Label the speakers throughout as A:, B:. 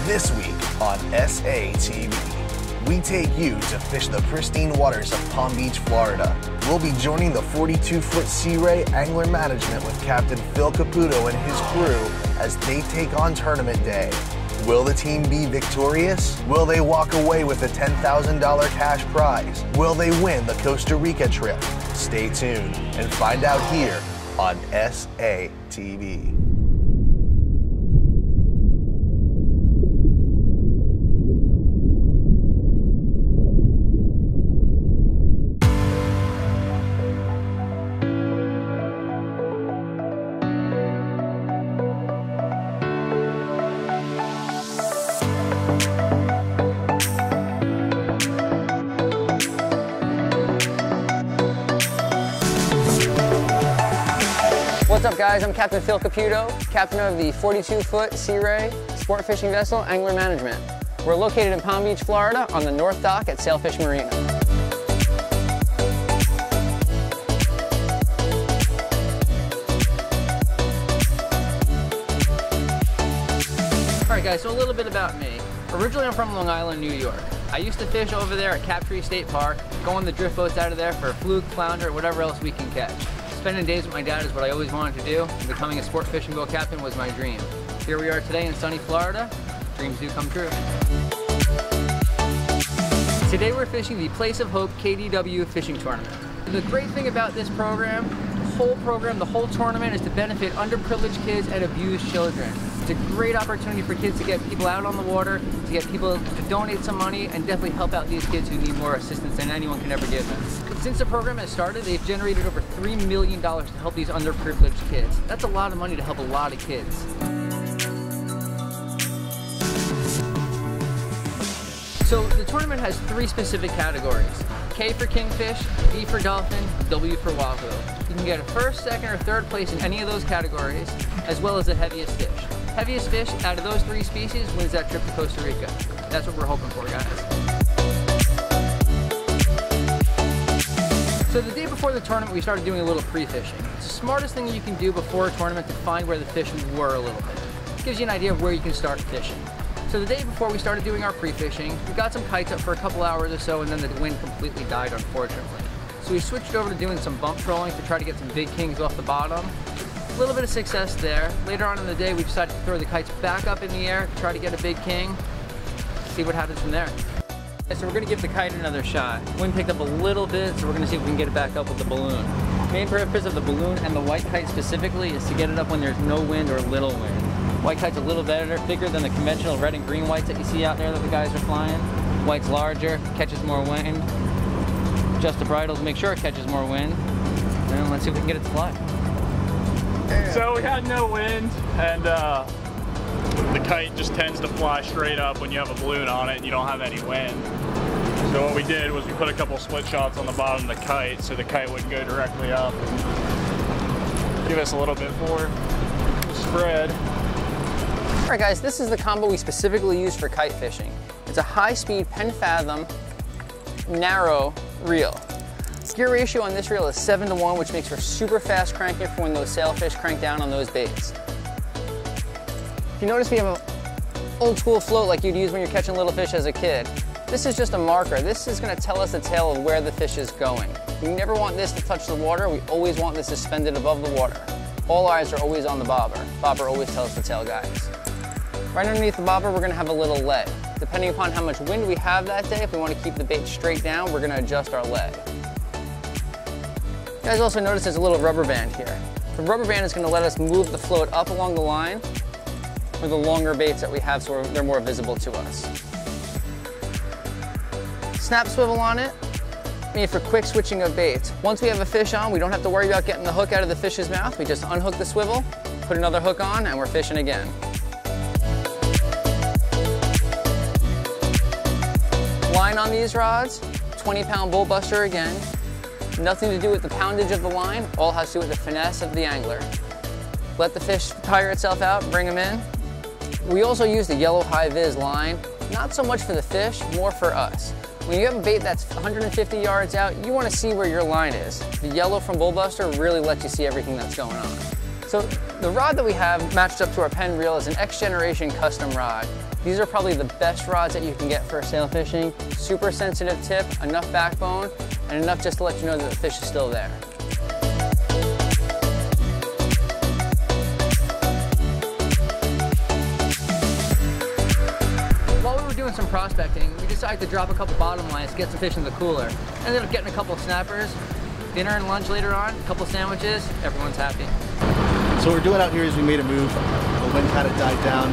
A: This week on SATV, we take you to fish the pristine waters of Palm Beach, Florida. We'll be joining the 42-foot Sea Ray Angler Management with Captain Phil Caputo and his crew as they take on tournament day. Will the team be victorious? Will they walk away with a $10,000 cash prize? Will they win the Costa Rica trip? Stay tuned and find out here on SATV.
B: What's up guys, I'm Captain Phil Caputo, captain of the 42-foot Sea Ray sport fishing vessel Angler Management. We're located in Palm Beach, Florida on the North Dock at Sailfish Marina. Alright guys, so a little bit about me. Originally I'm from Long Island, New York. I used to fish over there at Captree State Park, go on the drift boats out of there for fluke, flounder, whatever else we can catch. Spending days with my dad is what I always wanted to do, and becoming a sport fishing boat captain was my dream. Here we are today in sunny Florida. Dreams do come true. Today we're fishing the Place of Hope KDW Fishing Tournament. The great thing about this program, the whole tournament is to benefit underprivileged kids and abused children. It's a great opportunity for kids to get people out on the water, to get people to donate some money, and definitely help out these kids who need more assistance than anyone can ever give them. Since the program has started, they've generated over $3 million to help these underprivileged kids. That's a lot of money to help a lot of kids. So the tournament has 3 specific categories. K for kingfish, D for dolphin, W for wahoo. You can get a first, second, or third place in any of those categories, as well as the heaviest fish. Heaviest fish out of those 3 species wins that trip to Costa Rica. That's what we're hoping for, guys. So the day before the tournament, we started doing a little pre-fishing. It's the smartest thing you can do before a tournament to find where the fish were a little bit. It gives you an idea of where you can start fishing. So the day before we started doing our pre-fishing, we got some kites up for a couple hours or so, and then the wind completely died, unfortunately. So we switched over to doing some bump trolling to try to get some big kings off the bottom. A little bit of success there. Later on in the day, we decided to throw the kites back up in the air, try to get a big king, see what happens from there. So we're gonna give the kite another shot. Wind picked up a little bit, so we're gonna see if we can get it back up with the balloon. Main purpose of the balloon and the white kite specifically is to get it up when there's no wind or little wind. White kite's a little better, bigger than the conventional red and green whites that you see out there that the guys are flying. White's larger, catches more wind. Adjust the bridles, make sure it catches more wind. And let's see if we can get it to fly.
C: So we had no wind, and the kite just tends to fly straight up when you have a balloon on it and you don't have any wind. So what we did was we put a couple split shots on the bottom of the kite so the kite wouldn't go directly up and give us a little bit more spread.
B: All right guys, this is the combo we specifically use for kite fishing. It's a high-speed Pen Fathom narrow reel. Gear ratio on this reel is 7-to-1, which makes for super fast cranking for when those sailfish crank down on those baits. If you notice, we have an old school float like you'd use when you're catching little fish as a kid. This is just a marker. This is going to tell us the tail of where the fish is going. We never want this to touch the water. We always want this suspended above the water. All eyes are always on the bobber. Bobber always tells the tail guys. Right underneath the bobber, we're going to have a little lead. Depending upon how much wind we have that day, if we want to keep the bait straight down, we're going to adjust our lead. You guys also notice there's a little rubber band here. The rubber band is going to let us move the float up along the line for the longer baits that we have, so they're more visible to us. Snap swivel on it, made for quick switching of baits. Once we have a fish on, we don't have to worry about getting the hook out of the fish's mouth. We just unhook the swivel, put another hook on, and we're fishing again. Line on these rods, 20-pound bull buster again. Nothing to do with the poundage of the line, all has to do with the finesse of the angler. Let the fish tire itself out, bring them in. We also use the yellow high-vis line, not so much for the fish, more for us. When you have a bait that's 150 yards out, you want to see where your line is. The yellow from Bull Buster really lets you see everything that's going on. So the rod that we have matched up to our Penn reel is an X Generation custom rod. These are probably the best rods that you can get for sail fishing. Super sensitive tip, enough backbone, and enough just to let you know that the fish is still there. While we were doing some prospecting, we decided to drop a couple bottom lines to get some fish in the cooler. Ended up getting a couple of snappers, dinner and lunch later on, a couple sandwiches, everyone's happy.
D: So what we're doing out here is we made a move. The wind kind of died down,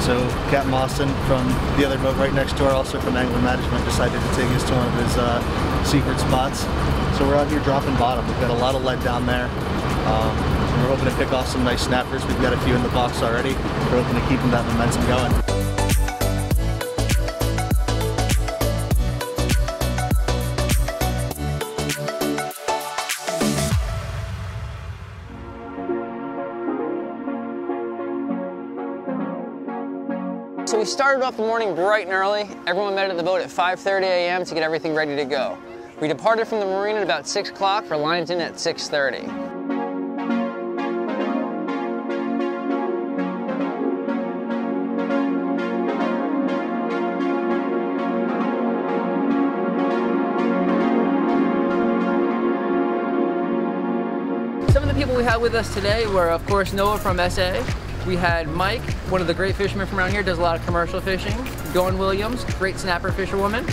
D: so Captain Austin from the other boat right next door, also from Angler Management, decided to take us to one of his secret spots. So we're out here dropping bottom. We've got a lot of lead down there. We're hoping to pick off some nice snappers. We've got a few in the box already. We're hoping to keep that momentum going.
B: So we started off the morning bright and early. Everyone met at the boat at 5:30 a.m. to get everything ready to go. We departed from the marina at about 6 o'clock for lines in at 6:30. Some of the people we had with us today were, of course, Noah from SA. We had Mike, one of the great fishermen from around here, does a lot of commercial fishing. Dawn Williams, great snapper fisherwoman.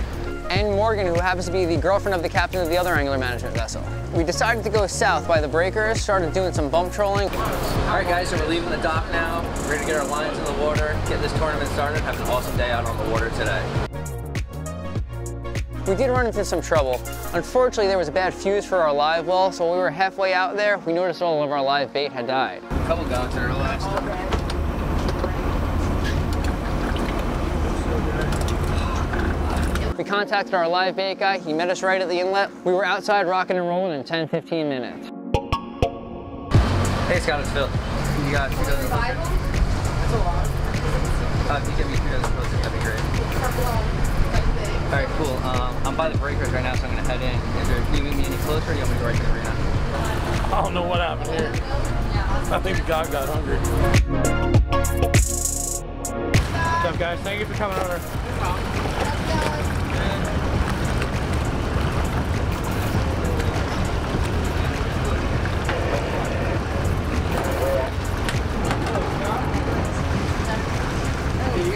B: And Morgan, who happens to be the girlfriend of the captain of the other angler management vessel. We decided to go south by the breakers, started doing some bump trolling. All right guys, so we're leaving the dock now. We're ready to get our lines in the water, get this tournament started, have an awesome day out on the water today. We did run into some trouble. Unfortunately, there was a bad fuse for our live well, so when we were halfway out there, we noticed all of our live bait had died. A couple gonks in our last. We contacted our live bait guy. He met us right at the inlet. We were outside rocking and rolling in 10-15 minutes. Hey Scott, it's Phil. You got 2 dozen posters? That's a lot. If you give me 2 dozen posters, that'd be great. All right, cool. I'm by the breakers right now, so I'm gonna head in. Can you move me any closer, or do you want me to go right to the arena?
E: I don't know what happened here. I think the guy got hungry. What's up, guys? Thank you for coming over.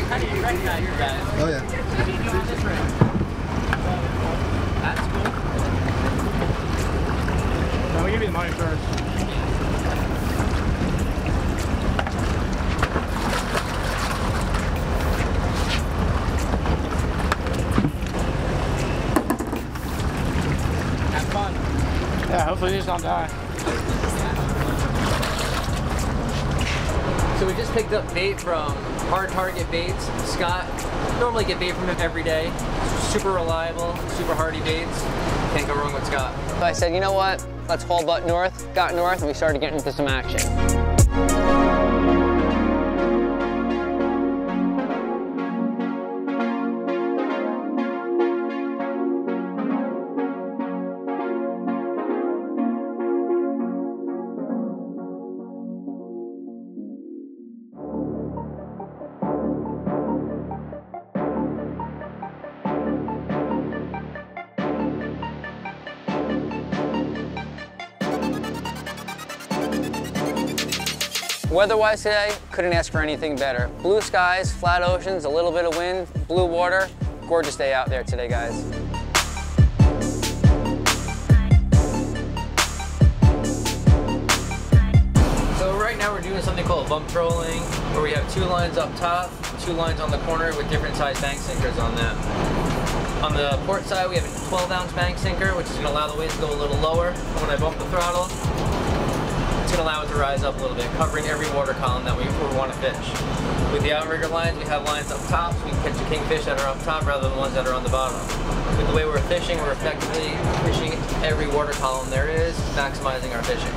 B: How do you recognize your guys?
D: Oh yeah.
B: What do you do on this rig? That's cool.
E: No, we'll give you the money first.
B: Have fun.
E: Yeah, hopefully these don't die.
B: So we just picked up bait from Hard Target Baits. Scott, normally get bait from him every day. Super reliable, super hardy baits. Can't go wrong with Scott. So I said, you know what? Let's haul butt north. Got north and we started getting into some action. Weather-wise today, couldn't ask for anything better. Blue skies, flat oceans, a little bit of wind, blue water. Gorgeous day out there today, guys. So right now we're doing something called bump trolling, where we have 2 lines up top, 2 lines on the corner with different size bank sinkers on them. On the port side, we have a 12-ounce bank sinker, which is going to allow the weight to go a little lower. And when I bump the throttle, it's going to allow it to rise up a little bit, covering every water column that we want to fish. With the outrigger lines, we have lines up top, so we can catch the kingfish that are up top rather than the ones that are on the bottom. With the way we're fishing, we're effectively fishing every water column there is, maximizing our fishing.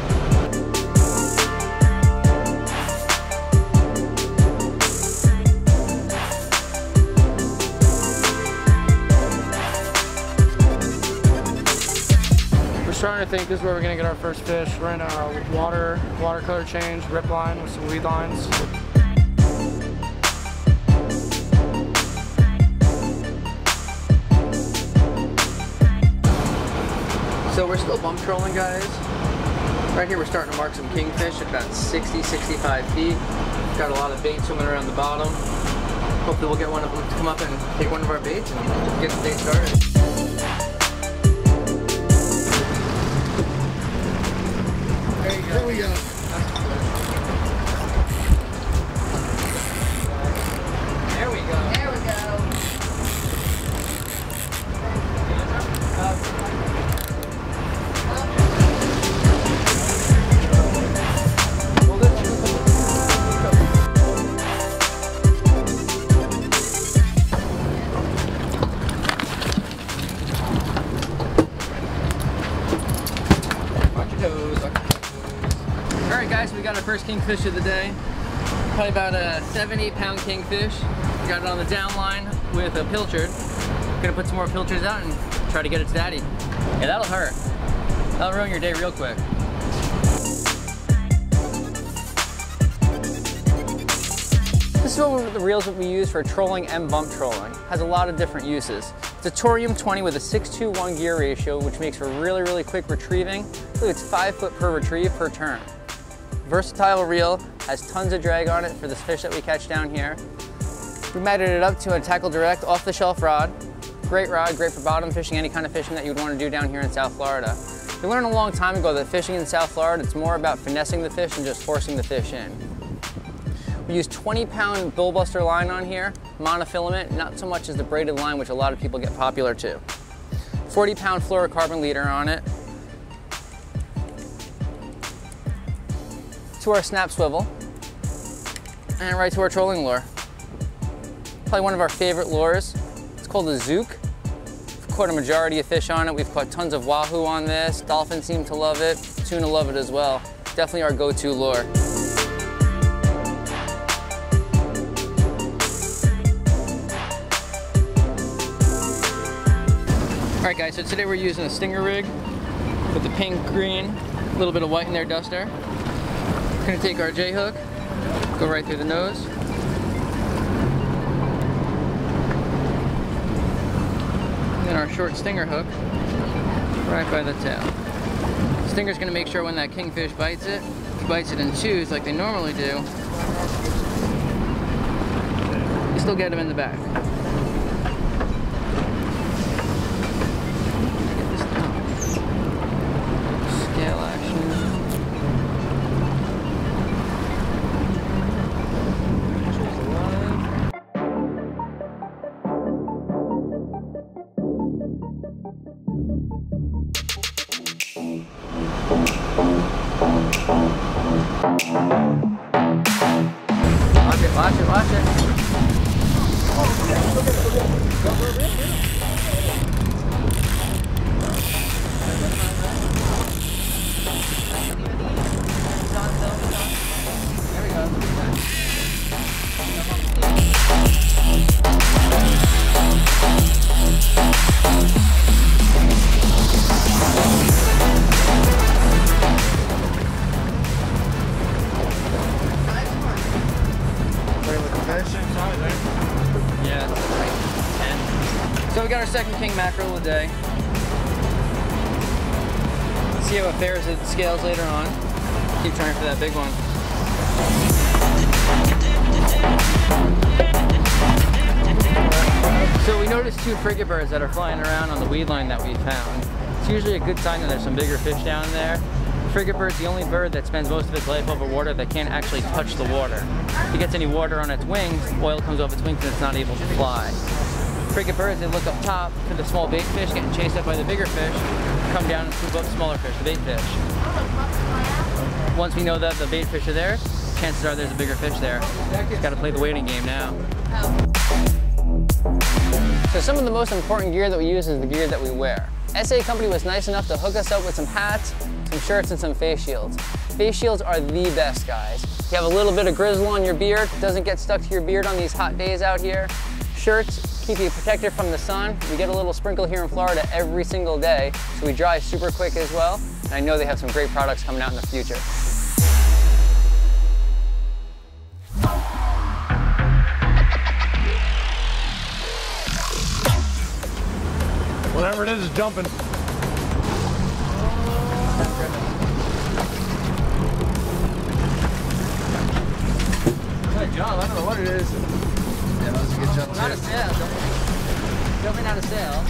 E: Trying to think this is where we're gonna get our first fish. We're in a water color change, rip line with some weed lines.
B: guys. Right here we're starting to mark some kingfish at about 60, 65 feet. Got a lot of bait swimming around the bottom. Hopefully we'll get one of them to come up and take one of our baits and get the day started.
D: There we go.
B: There we go.
F: There we go.
B: Alright guys, we got our first kingfish of the day. Probably about a 7-8 pound kingfish. We got it on the down line with a pilchard. Gonna put some more pilchards out and try to get its daddy. Yeah, that'll hurt. That'll ruin your day real quick. This is one of the reels that we use for trolling and bump trolling. Has a lot of different uses. It's a Torium 20 with a 6:1 gear ratio, which makes for really quick retrieving. Look, it's 5 foot per retrieve per turn. Versatile reel, has tons of drag on it for this fish that we catch down here. We mounted it up to a Tackle Direct off-the-shelf rod. Great rod, great for bottom fishing, any kind of fishing that you'd want to do down here in South Florida. We learned a long time ago that fishing in South Florida, it's more about finessing the fish than just forcing the fish in. We use 20-pound bullbuster line on here, monofilament, not so much as the braided line, which a lot of people get popular to. 40-pound fluorocarbon leader on it. To our snap swivel, and right to our trolling lure. Probably one of our favorite lures. It's called a Zook. We've caught a majority of fish on it. We've caught tons of wahoo on this. Dolphins seem to love it. Tuna love it as well. Definitely our go-to lure. All right guys, so today we're using a stinger rig with the pink, green, a little bit of white in their duster. We're gonna take our J-hook, go right through the nose. And then our short stinger hook, right by the tail. The stinger's gonna make sure when that kingfish bites it, if he bites it in twos like they normally do, you still get him in the back. Scale action. Watch it, watch it. There we go. Yeah, like 10. So we got our second king mackerel of the day. Let's see how it fares at the scales later on. Keep trying for that big one. So we noticed 2 frigate birds that are flying around on the weed line that we found. It's usually a good sign that there's some bigger fish down there. Frigate bird's the only bird that spends most of its life over water that can't actually touch the water. If it gets any water on its wings, oil comes off its wings and it's not able to fly. Frigate birds, they look up top for the small bait fish getting chased up by the bigger fish, come down and scoop up the smaller fish, the bait fish. Once we know that the bait fish are there, chances are there's a bigger fish there. Just gotta play the waiting game now. So some of the most important gear that we use is the gear that we wear. SA Company was nice enough to hook us up with some hats, some shirts, and some face shields. Face shields are the best, guys. You have a little bit of grizzle on your beard, doesn't get stuck to your beard on these hot days out here. Shirts keep you protected from the sun. We get a little sprinkle here in Florida every single day, so we dry super quick as well. And I know they have some great products coming out in the future.
C: Whatever it is jumping.
E: what it is.
D: Yeah, that was a good jump
B: Not a
D: too.
B: sail. Definitely not a sail.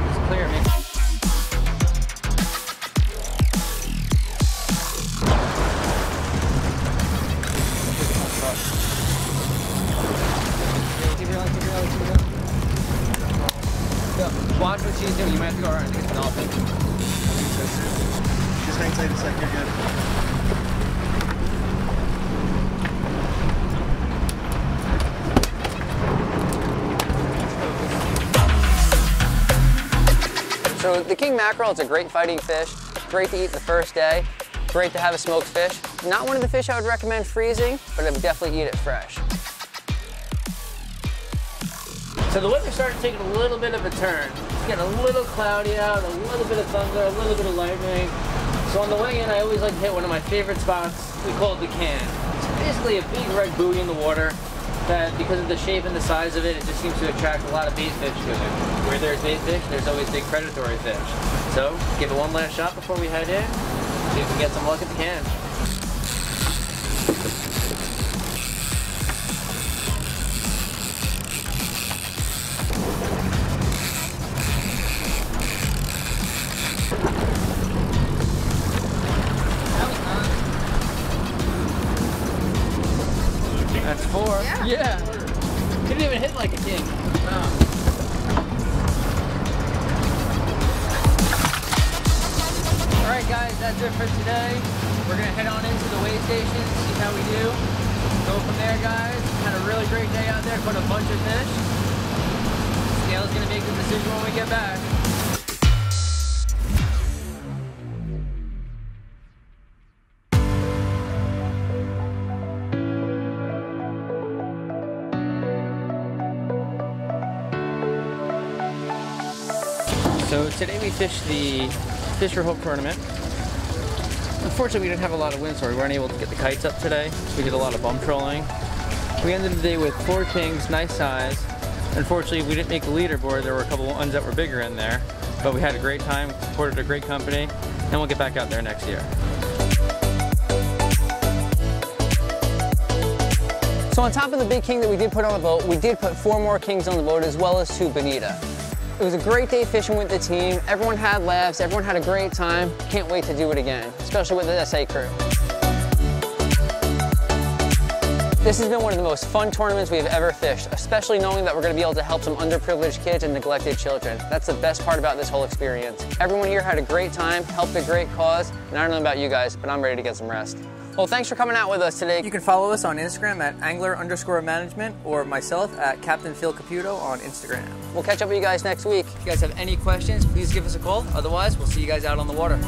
B: It's clear, man. Keep it on, keep it on, keep it on. So, watch what she's doing. You might have to go around. I think it's an dolphin.
D: Just hang tight a sec, you're good.
B: So the king mackerel is a great fighting fish, great to eat the first day, great to have a smoked fish. Not one of the fish I would recommend freezing, but I would definitely eat it fresh. So the weather started taking a little bit of a turn. It's getting a little cloudy out, a little bit of thunder, a little bit of lightning. So on the way in, I always like to hit one of my favorite spots. We call it the can. It's basically a big red buoy in the water that, because of the shape and the size of it, it just seems to attract a lot of bait fish to it. Where there's bait fish, there's always big predatory fish. So give it one last shot before we head in. See if we get some luck at the can. That's 4. Yeah. Didn't even hit like a king. No. Alright guys, that's it for today. We're going to head on into the weigh station, see how we do. Go from there guys. Had a really great day out there, caught a bunch of fish. Scale's going to make the decision when we get back. So today we fished the Fish for Hope Tournament. Unfortunately, we didn't have a lot of wind, so we weren't able to get the kites up today. So we did a lot of bump trolling. We ended the day with 4 kings, nice size. Unfortunately, we didn't make the leaderboard. There were a couple of ones that were bigger in there, but we had a great time, supported a great company, and we'll get back out there next year. So on top of the big king that we did put on the boat, we did put 4 more kings on the boat as well as 2 bonita. It was a great day fishing with the team. Everyone had laughs, everyone had a great time. Can't wait to do it again, especially with the SA crew. This has been one of the most fun tournaments we have ever fished, especially knowing that we're going to be able to help some underprivileged kids and neglected children. That's the best part about this whole experience. Everyone here had a great time, helped a great cause, and I don't know about you guys, but I'm ready to get some rest. Well, thanks for coming out with us today. You can follow us on Instagram at angler_management or myself at Captain Phil Caputo on Instagram. We'll catch up with you guys next week. If you guys have any questions, please give us a call. Otherwise, we'll see you guys out on the water.